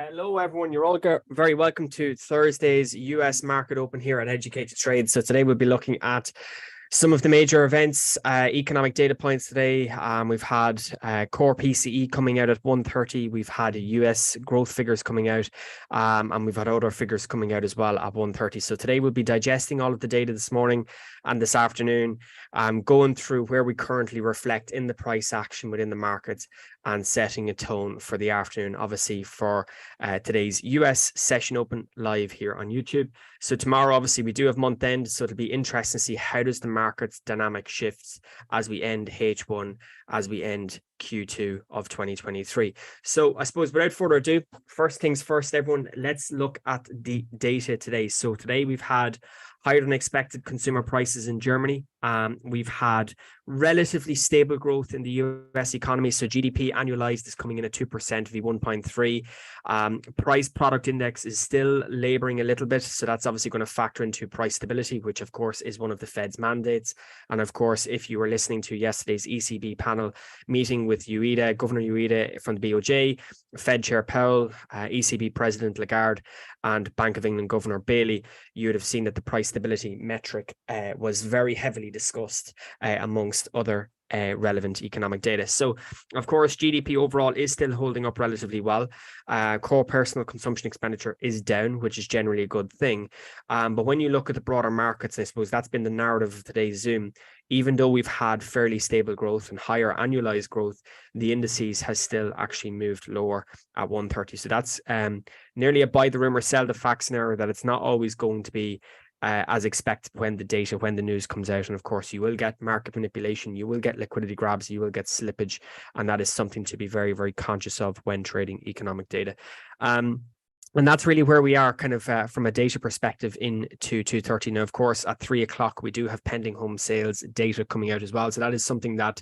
Hello, everyone. You're all very welcome to Thursday's US market open here at Educated Trade. So today we'll be looking at some of the major events, economic data points today. We've had core PCE coming out at 1:30. We've had US growth figures coming out, and we've had other figures coming out as well at 1:30. So today we'll be digesting all of the data this morning and this afternoon, going through where we currently reflect in the price action within the markets and setting a tone for the afternoon, obviously for today's US session open live here on YouTube. So tomorrow, obviously, we do have month end, so it'll be interesting to see how does the market's dynamic shifts as we end H1, as we end Q2 of 2023. So I suppose without further ado, first things first, everyone, let's look at the data today. So today we've had higher than expected consumer prices in Germany. We've had relatively stable growth in the US economy. So GDP annualized is coming in at 2%, v 1.3. Price product index is still laboring a little bit. So that's obviously going to factor into price stability, which of course is one of the Fed's mandates. And of course, if you were listening to yesterday's ECB panel meeting with Ueda, Governor Ueda from the BOJ, Fed Chair Powell, ECB President Lagarde, and Bank of England Governor Bailey, you would have seen that the price stability metric was very heavily discussed amongst other relevant economic data. So, of course, GDP overall is still holding up relatively well. Core personal consumption expenditure is down, which is generally a good thing. But when you look at the broader markets, I suppose that's been the narrative of today's Zoom. Even though we've had fairly stable growth and higher annualized growth, the indices has still actually moved lower at 130. So that's nearly a buy the rumor, sell the fact scenario, that it's not always going to be as expected when the news comes out. And of course, you will get market manipulation, you will get liquidity grabs, you will get slippage. And that is something to be very, very conscious of when trading economic data. And that's really where we are kind of from a data perspective into 2:30. Now, of course, at 3 o'clock, we do have pending home sales data coming out as well. So that is something that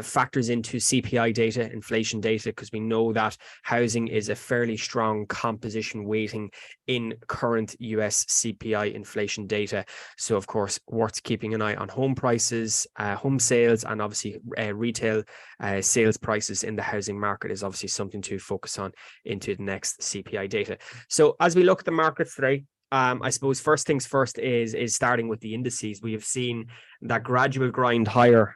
factors into CPI data, inflation data, because we know that housing is a fairly strong composition weighting in current US CPI inflation data. So, of course, worth keeping an eye on home prices, home sales, and obviously retail sales prices in the housing market is obviously something to focus on into the next CPI data. So as we look at the markets today, I suppose first things first is starting with the indices. We have seen that gradual grind higher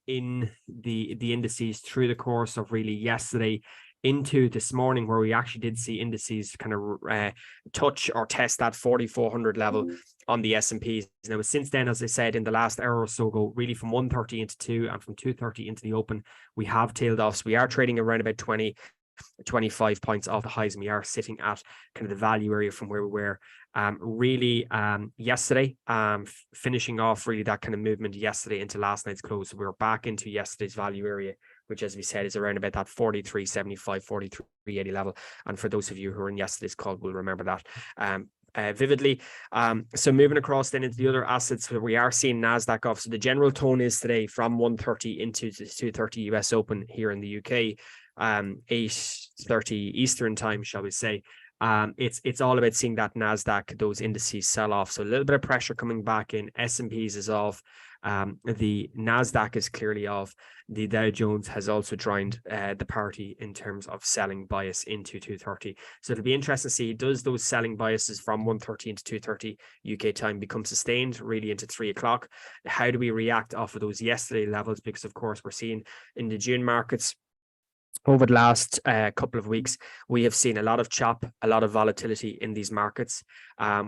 in the indices through the course of really yesterday into this morning, where we actually did see indices kind of touch or test that 4,400 level on the S&Ps. Now, since then, as I said, in the last hour or so ago, really from 1:30 into 2 and from 2:30 into the open, we have tailed off. So we are trading around about 25 points off the highs, and we are sitting at kind of the value area from where we were yesterday, finishing off really that kind of movement yesterday into last night's close. So we were back into yesterday's value area, which, as we said, is around about that 43.75, 43.80 level. And for those of you who are in yesterday's call will remember that vividly. So moving across then into the other assets, where we are seeing NASDAQ off. So the general tone is today from 1:30 into the 2:30 US Open here in the UK. 8:30 Eastern time, shall we say. It's all about seeing that NASDAQ, those indices sell off. So a little bit of pressure coming back in. S&Ps is off. The NASDAQ is clearly off. The Dow Jones has also joined the party in terms of selling bias into 2:30. So it'll be interesting to see, does those selling biases from 1:30 into 2:30 UK time become sustained really into 3 o'clock? How do we react off of those yesterday levels? Because of course we're seeing in the June markets over the last couple of weeks, we have seen a lot of chop, a lot of volatility in these markets.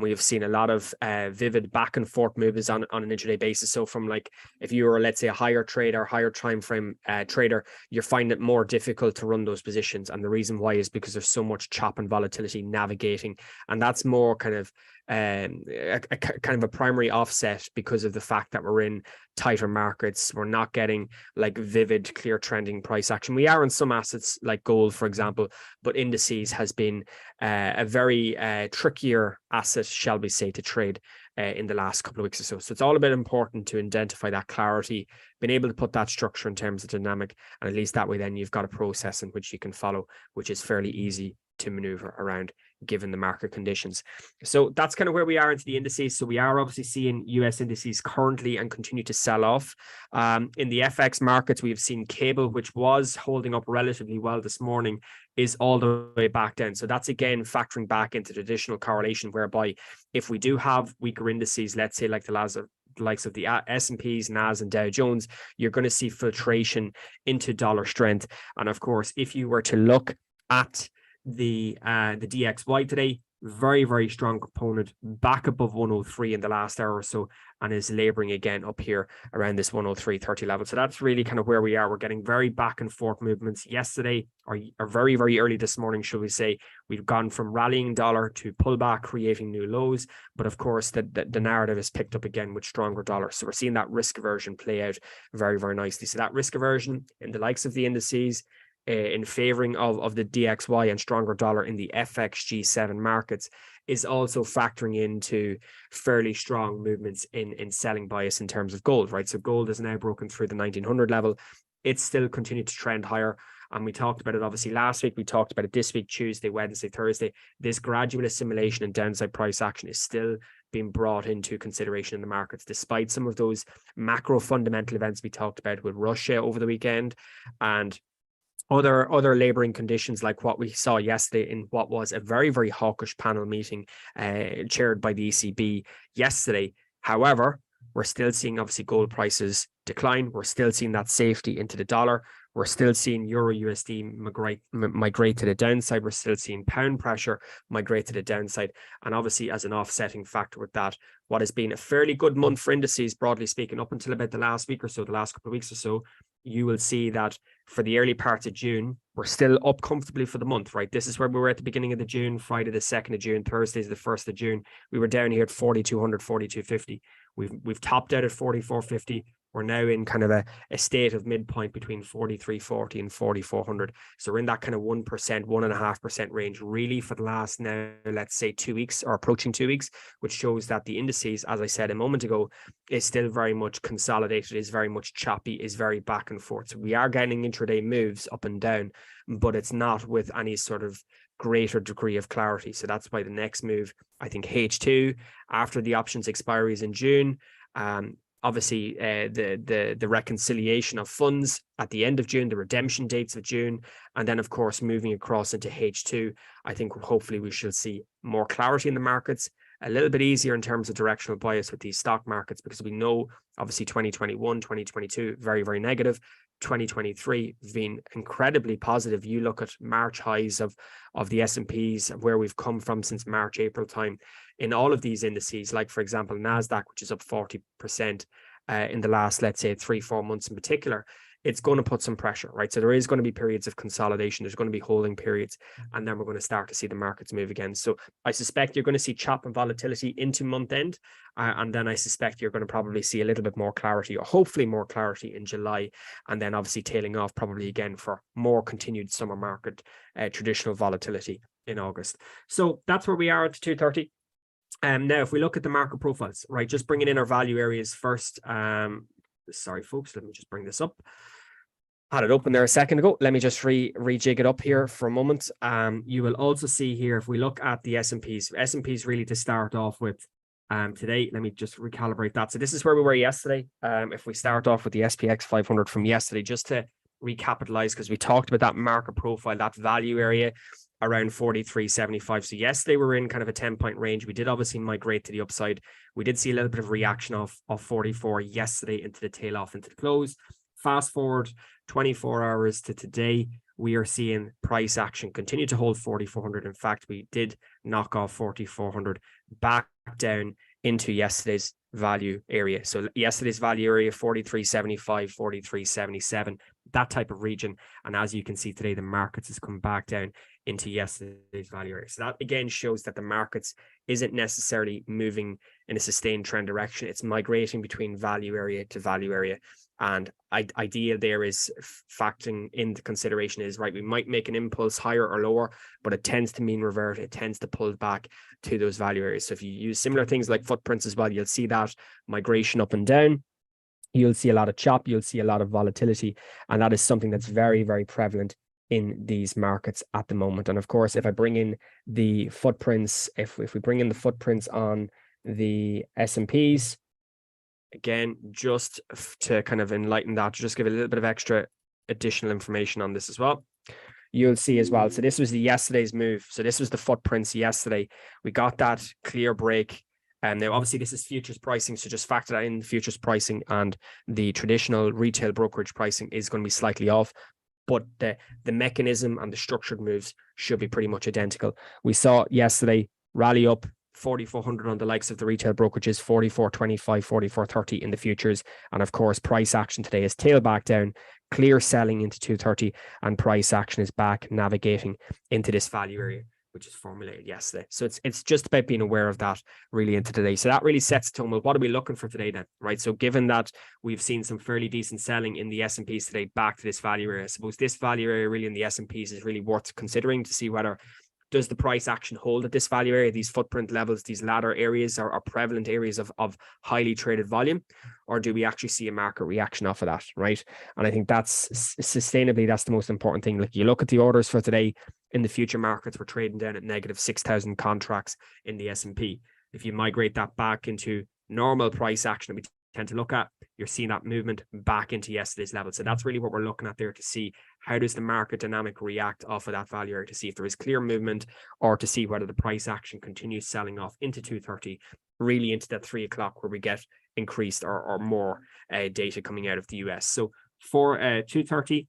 We have seen a lot of vivid back and forth movements on an intraday basis. So from, like, if you were, let's say, a higher trader, higher time frame trader, you're finding it more difficult to run those positions. And the reason why is because there's so much chop and volatility navigating. And that's more kind of a primary offset because of the fact that we're in tighter markets. We're not getting like vivid, clear trending price action. We are in some assets like gold, for example, but indices has been a very trickier asset, shall we say, to trade in the last couple of weeks or so. So it's all a bit important to identify that clarity, being able to put that structure in terms of dynamic, and at least that way then you've got a process in which you can follow, which is fairly easy to maneuver around given the market conditions. So that's kind of where we are into the indices. So we are obviously seeing US indices currently and continue to sell off. In the FX markets, we've seen cable, which was holding up relatively well this morning, is all the way back down. So that's again factoring back into traditional correlation, whereby if we do have weaker indices, let's say like the likes of the S&Ps, NAS, and Dow Jones, you're going to see filtration into dollar strength. And of course, if you were to look at the DXY today, very, very strong component, back above 103 in the last hour or so, and is laboring again up here around this 103.30 level. So that's really kind of where we are. We're getting very back and forth movements. Yesterday, or very, very early this morning, shall we say, we've gone from rallying dollar to pullback, creating new lows. But of course, the narrative is picked up again with stronger dollar. So we're seeing that risk aversion play out very, very nicely. So that risk aversion in the likes of the indices, in favoring of the DXY and stronger dollar in the FX G7 markets, is also factoring into fairly strong movements in selling bias in terms of gold, right? So gold is now broken through the 1900 level. It's still continued to trend higher. And we talked about it obviously last week. We talked about it this week, Tuesday, Wednesday, Thursday. This gradual assimilation and downside price action is still being brought into consideration in the markets, despite some of those macro fundamental events we talked about with Russia over the weekend and other laboring conditions, like what we saw yesterday in what was a very, very hawkish panel meeting chaired by the ECB yesterday. However, we're still seeing obviously gold prices decline. We're still seeing that safety into the dollar. We're still seeing Euro USD migrate to the downside. We're still seeing pound pressure migrate to the downside. And obviously, as an offsetting factor with that, what has been a fairly good month for indices, broadly speaking, up until about the last week or so, the last couple of weeks or so, you will see that for the early parts of June, we're still up comfortably for the month, right? This is where we were at the beginning of the June, Friday the 2nd of June, Thursday is the 1st of June. We were down here at 4,200, 4,250. We've topped out at 4,450. We're now in kind of a state of midpoint between 4,340 and 4,400. So we're in that kind of 1%, 1.5% range really for the last now, let's say 2 weeks or approaching 2 weeks, which shows that the indices, as I said a moment ago, is still very much consolidated, is very much choppy, is very back and forth. So we are getting intraday moves up and down, but it's not with any sort of greater degree of clarity. So that's why the next move, I think H2, after the options expiries in June, obviously, the reconciliation of funds at the end of June, the redemption dates of June, and then, of course, moving across into H2, I think hopefully we shall see more clarity in the markets, a little bit easier in terms of directional bias with these stock markets, because we know, obviously, 2021, 2022, very, very negative. 2023 been incredibly positive. You look at March highs of the S&Ps, where we've come from since March, April time in all of these indices, like, for example, NASDAQ, which is up 40% in the last, let's say, 3-4 months in particular. It's going to put some pressure, right? So there is going to be periods of consolidation. There's going to be holding periods, and then we're going to start to see the markets move again. So I suspect you're going to see chop and volatility into month end. And then I suspect you're going to probably see a little bit more clarity, or hopefully more clarity in July. And then obviously tailing off probably again for more continued summer market, traditional volatility in August. So that's where we are at 2:30. Now, if we look at the market profiles, right, just bringing in our value areas first. Sorry, folks, let me just bring this up. Had it open there a second ago. Let me just rejig it up here for a moment. You will also see here, if we look at the S&Ps really to start off with today, let me just recalibrate that. So this is where we were yesterday. If we start off with the SPX 500 from yesterday, just to recapitalize, because we talked about that market profile, that value area around 43.75. So yesterday we were in kind of a 10-point range. We did obviously migrate to the upside. We did see a little bit of reaction of 44 yesterday into the tail off into the close. Fast forward 24 hours to today, we are seeing price action continue to hold 4,400. In fact, we did knock off 4,400 back down into yesterday's value area. So yesterday's value area, 43.75, 43.77, that type of region. And as you can see today, the markets has come back down into yesterday's value area. So that again shows that the markets isn't necessarily moving in a sustained trend direction. It's migrating between value area to value area. And idea there is factoring into consideration is, right, we might make an impulse higher or lower, but it tends to mean revert. It tends to pull back to those value areas. So if you use similar things like footprints as well, you'll see that migration up and down. You'll see a lot of chop. You'll see a lot of volatility. And that is something that's very, very prevalent in these markets at the moment. And of course, if I bring in the footprints, if we bring in the footprints on the S&Ps, again, just to kind of enlighten that, just give a little bit of extra additional information on this as well. You'll see as well. So this was the yesterday's move. So this was the footprints yesterday. We got that clear break. And now obviously this is futures pricing. So just factor that in, futures pricing, and the traditional retail brokerage pricing is going to be slightly off. But the mechanism and the structured moves should be pretty much identical. We saw yesterday rally up 4,400 on the likes of the retail brokerages, 44.25, 44.30 in the futures. And of course, price action today is tail back down, clear selling into 230, and price action is back navigating into this value area, which is formulated yesterday. So it's just about being aware of that really into today. So that really sets the tone. Well, what are we looking for today then, right? So given that we've seen some fairly decent selling in the S&Ps today back to this value area, I suppose this value area really in the S&Ps is really worth considering to see whether does the price action hold at this value area, these footprint levels, these ladder areas are prevalent areas of highly traded volume, or do we actually see a market reaction off of that, right? And I think that's sustainably, that's the most important thing. Like you look at the orders for today in the future markets, we're trading down at negative 6,000 contracts in the S&P. If you migrate that back into normal price action that we tend to look at, you're seeing that movement back into yesterday's level. So that's really what we're looking at there, to see how does the market dynamic react off of that value area, to see if there is clear movement, or to see whether the price action continues selling off into 230, really into that 3 o'clock where we get increased or more data coming out of the US. So for 230,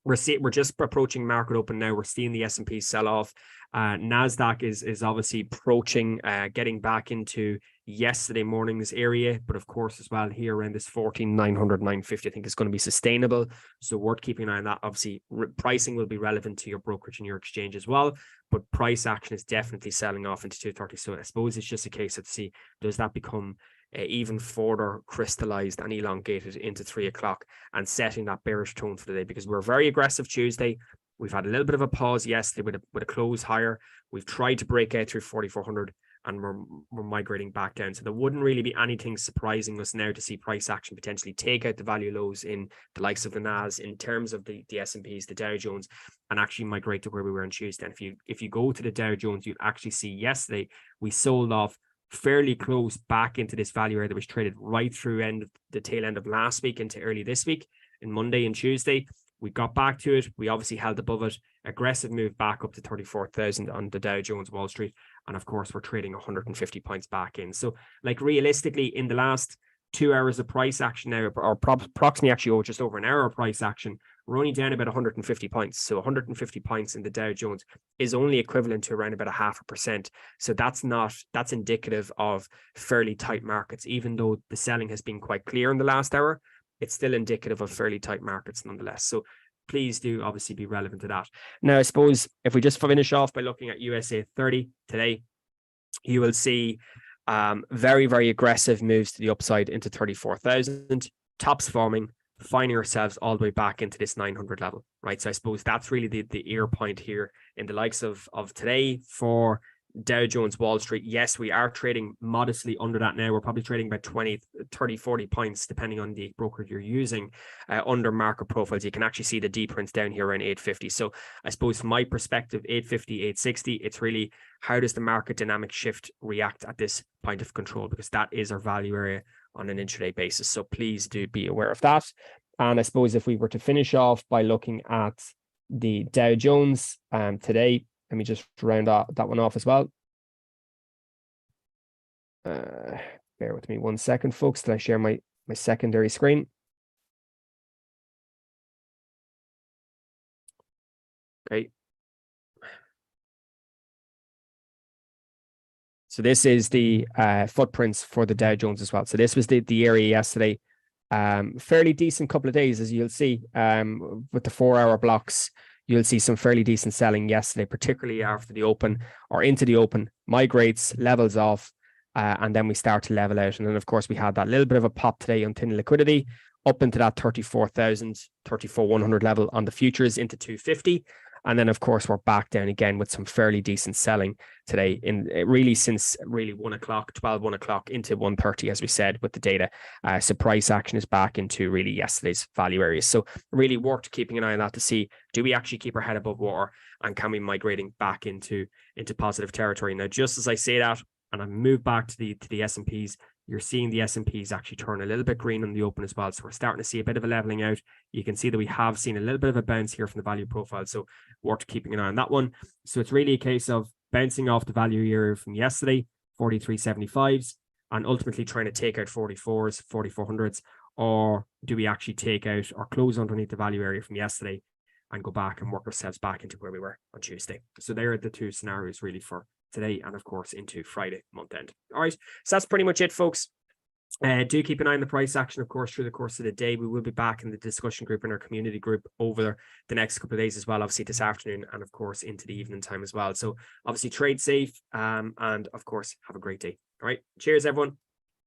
we're just approaching market open now. We're seeing the S&P sell off. Nasdaq is obviously approaching, getting back into yesterday morning's area, but of course as well here around this 14,900, 950, I think is going to be sustainable. So worth keeping an eye on that. Obviously, pricing will be relevant to your brokerage and your exchange as well, but price action is definitely selling off into 230. So I suppose it's just a case of see, does that become even further crystallized and elongated into 3 o'clock and setting that bearish tone for the day, because we're very aggressive Tuesday. We've had a little bit of a pause yesterday with a close higher. We've tried to break out through 4,400 and we're migrating back down. So there wouldn't really be anything surprising us now to see price action potentially take out the value lows in the likes of the NAS in terms of the S&Ps, the Dow Jones, and actually migrate to where we were on Tuesday. And if you go to the Dow Jones, you'd actually see yesterday we sold off fairly close back into this value area that was traded right through the tail end of last week into early this week, in Monday and Tuesday. We got back to it. We obviously held above it. Aggressive move back up to 34,000 on the Dow Jones Wall Street. And of course, we're trading 150 points back in. So like realistically, in the last 2 hours of price action now, or approximately actually just over an hour of price action, we're only down about 150 points. So 150 points in the Dow Jones is only equivalent to around about 0.5%. So that's indicative of fairly tight markets. Even though the selling has been quite clear in the last hour, it's still indicative of fairly tight markets nonetheless. So please do obviously be relevant to that. Now, I suppose if we just finish off by looking at USA 30 today, you will see very, very aggressive moves to the upside into 34,000, tops forming, finding ourselves all the way back into this 900 level, right? So I suppose that's really the ear point here in the likes of today for Dow Jones Wall Street. Yes, we are trading modestly under that now. We're probably trading about 20, 30, 40 points, depending on the broker you're using, under market profiles. You can actually see the D prints down here around 850. So I suppose from my perspective, 850, 860, it's really how does the market dynamic shift react at this point of control, because that is our value area on an intraday basis. So please do be aware of that. And I suppose if we were to finish off by looking at the Dow Jones today, let me just round that one off as well. Bear with me 1 second, folks, till I share my secondary screen. Okay. So this is the footprints for the Dow Jones as well. So this was the area yesterday. Fairly decent couple of days, as you'll see, with the 4-hour blocks. You'll see some fairly decent selling yesterday, particularly after the open or into the open, migrates, levels off, and then we start to level out. And then, of course, we had that little bit of a pop today on thin liquidity up into that 34,000, 34,100 level on the futures into 250. And then, of course, we're back down again with some fairly decent selling today in really since really 1 o'clock, 1 o'clock into 1:30, as we said, with the data. So price action is back into really yesterday's value areas. So really worth keeping an eye on that to see, do we actually keep our head above water, and can we migrating back into positive territory? Now, just as I say that, and I move back to the S&Ps, you're seeing the S&Ps actually turn a little bit green on the open as well. So we're starting to see a bit of a leveling out. You can see that we have seen a little bit of a bounce here from the value profile. So worth keeping an eye on that one. So it's really a case of bouncing off the value area from yesterday, 43.75s, and ultimately trying to take out 44s, 4400s, or do we actually take out or close underneath the value area from yesterday and go back and work ourselves back into where we were on Tuesday? So there are the two scenarios really for today, and of course into Friday month end. All right, so that's pretty much it, folks. Do keep an eye on the price action, of course, through the course of the day. We will be back in the discussion group in our community group over the next couple of days as well, obviously this afternoon, and of course into the evening time as well. So obviously trade safe, and of course have a great day. All right, cheers everyone.